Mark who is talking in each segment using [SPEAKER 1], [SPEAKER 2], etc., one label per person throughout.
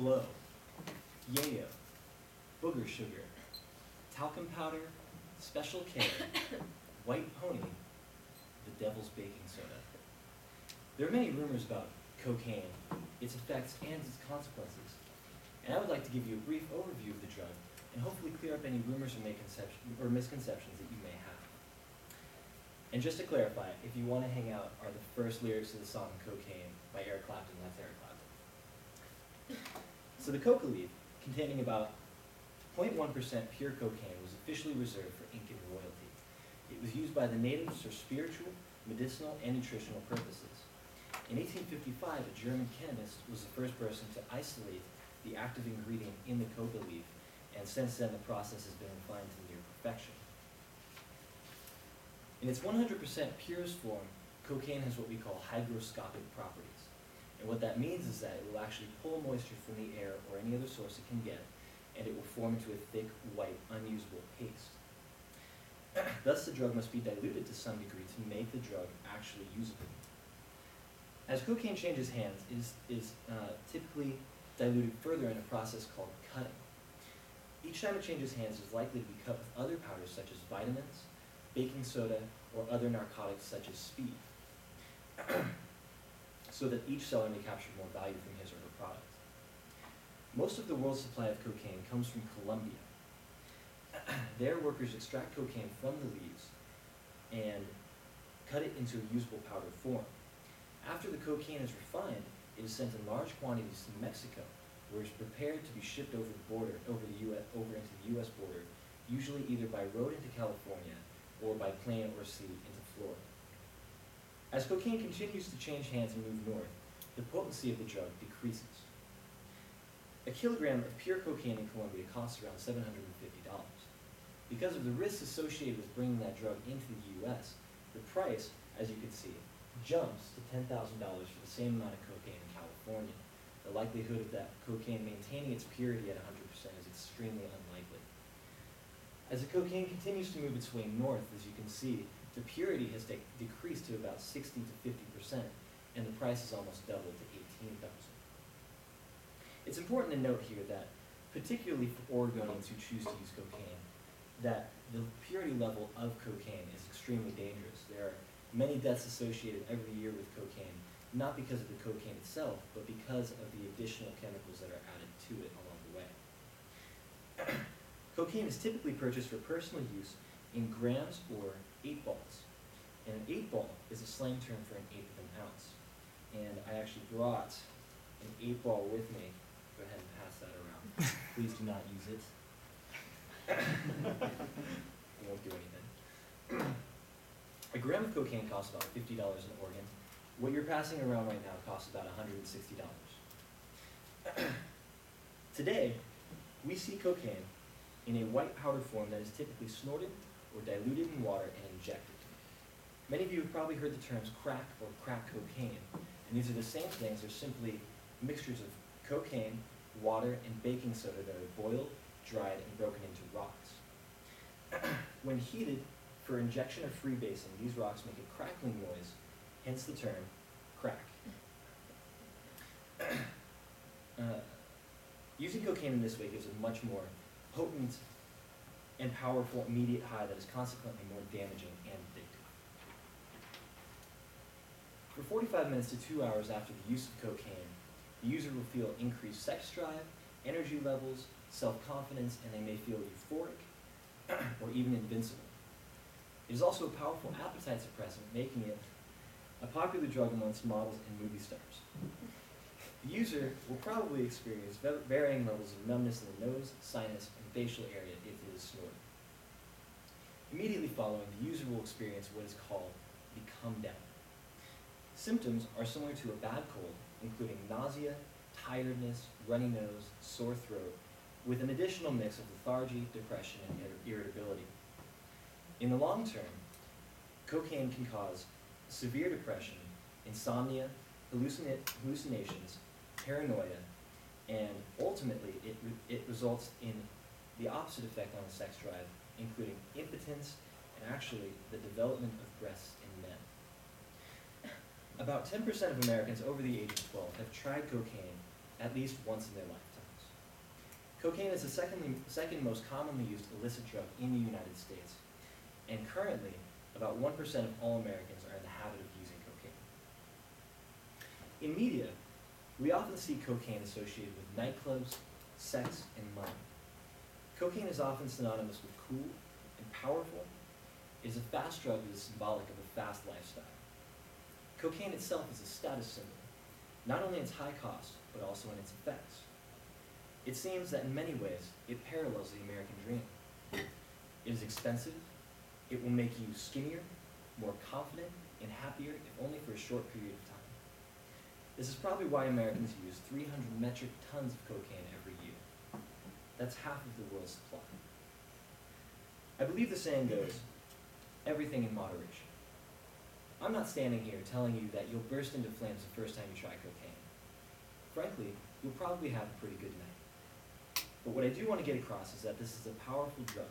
[SPEAKER 1] blow, yayo, booger sugar, talcum powder, special K, white pony, the devil's baking soda. There are many rumors about cocaine, its effects, and its consequences. And I would like to give you a brief overview of the drug and hopefully clear up any rumors or misconceptions that you may have. And just to clarify, if you want to hang out, are the first lyrics of the song Cocaine by Eric Clapton. That's Eric Clapton. So the coca leaf, containing about 0.1% pure cocaine, was officially reserved for Incan royalty. It was used by the natives for spiritual, medicinal, and nutritional purposes. In 1855, a German chemist was the first person to isolate the active ingredient in the coca leaf, and since then the process has been refined to near perfection. In its 100% purest form, cocaine has what we call hygroscopic properties. And what that means is that it will actually pull moisture from the air or any other source it can get, and it will form into a thick, white, unusable paste. Thus, the drug must be diluted to some degree to make the drug actually usable. As cocaine changes hands, it is typically diluted further in a process called cutting. Each time it changes hands, it is likely to be cut with other powders such as vitamins, baking soda, or other narcotics such as speed, so that each seller may capture more value from his or her product. Most of the world's supply of cocaine comes from Colombia. There, workers extract cocaine from the leaves and cut it into a usable powder form. After the cocaine is refined, it is sent in large quantities to Mexico, where it is prepared to be shipped over the border, over into the U.S. border, usually either by road into California or by plane or sea into Florida. As cocaine continues to change hands and move north, the potency of the drug decreases. A kilogram of pure cocaine in Colombia costs around $750. Because of the risks associated with bringing that drug into the U.S., the price, as you can see, jumps to $10,000 for the same amount of cocaine in California. The likelihood of that cocaine maintaining its purity at 100% is extremely unlikely. As the cocaine continues to move its way north, as you can see, the purity has decreased to about 60 to 50%, and the price has almost doubled to $18,000. It's important to note here that, particularly for Oregonians who choose to use cocaine, that the purity level of cocaine is extremely dangerous. There are many deaths associated every year with cocaine, not because of the cocaine itself, but because of the additional chemicals that are added to it along the way. Cocaine is typically purchased for personal use in grams or 8 balls. And an 8 ball is a slang term for an eighth of an ounce. And I actually brought an 8 ball with me. Go ahead and pass that around. Please do not use it. It won't do anything. A gram of cocaine costs about $50 in Oregon. What you're passing around right now costs about $160. Today, we see cocaine in a white powder form that is typically snorted or diluted in water and injected. Many of you have probably heard the terms crack or crack cocaine, and these are the same things. They're simply mixtures of cocaine, water, and baking soda that are boiled, dried, and broken into rocks. When heated for injection or freebasing, these rocks make a crackling noise, hence the term crack. Using cocaine in this way gives a much more potent and powerful immediate high that is consequently more damaging and addictive. For 45 minutes to 2 hours after the use of cocaine, the user will feel increased sex drive, energy levels, self-confidence, and they may feel euphoric or even invincible. It is also a powerful appetite suppressant, making it a popular drug amongst models and movie stars. The user will probably experience varying levels of numbness in the nose, sinus, and facial area if it is snorted. Immediately following, the user will experience what is called the come down. Symptoms are similar to a bad cold, including nausea, tiredness, runny nose, sore throat, with an additional mix of lethargy, depression, and irritability. In the long term, cocaine can cause severe depression, insomnia, hallucinations, paranoia, and ultimately it results in the opposite effect on the sex drive, including impotence and actually the development of breasts in men. About 10% of Americans over the age of 12 have tried cocaine at least once in their lifetime. Cocaine is the second most commonly used illicit drug in the United States, and currently, about 1% of all Americans are in the habit of using cocaine. In media, we often see cocaine associated with nightclubs, sex, and money. Cocaine is often synonymous with cool and powerful. It is a fast drug that is symbolic of a fast lifestyle. Cocaine itself is a status symbol, not only in its high cost, but also in its effects. It seems that in many ways, it parallels the American dream. It is expensive. It will make you skinnier, more confident, and happier, if only for a short period of time. This is probably why Americans use 300 metric tons of cocaine every year. That's half of the world's supply. I believe the saying goes, everything in moderation. I'm not standing here telling you that you'll burst into flames the first time you try cocaine. Frankly, you'll probably have a pretty good night. But what I do want to get across is that this is a powerful drug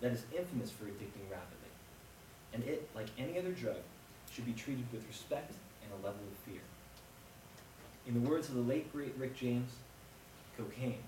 [SPEAKER 1] that is infamous for addicting rapidly. And it, like any other drug, should be treated with respect and a level of fear. In the words of the late, great Rick James, cocaine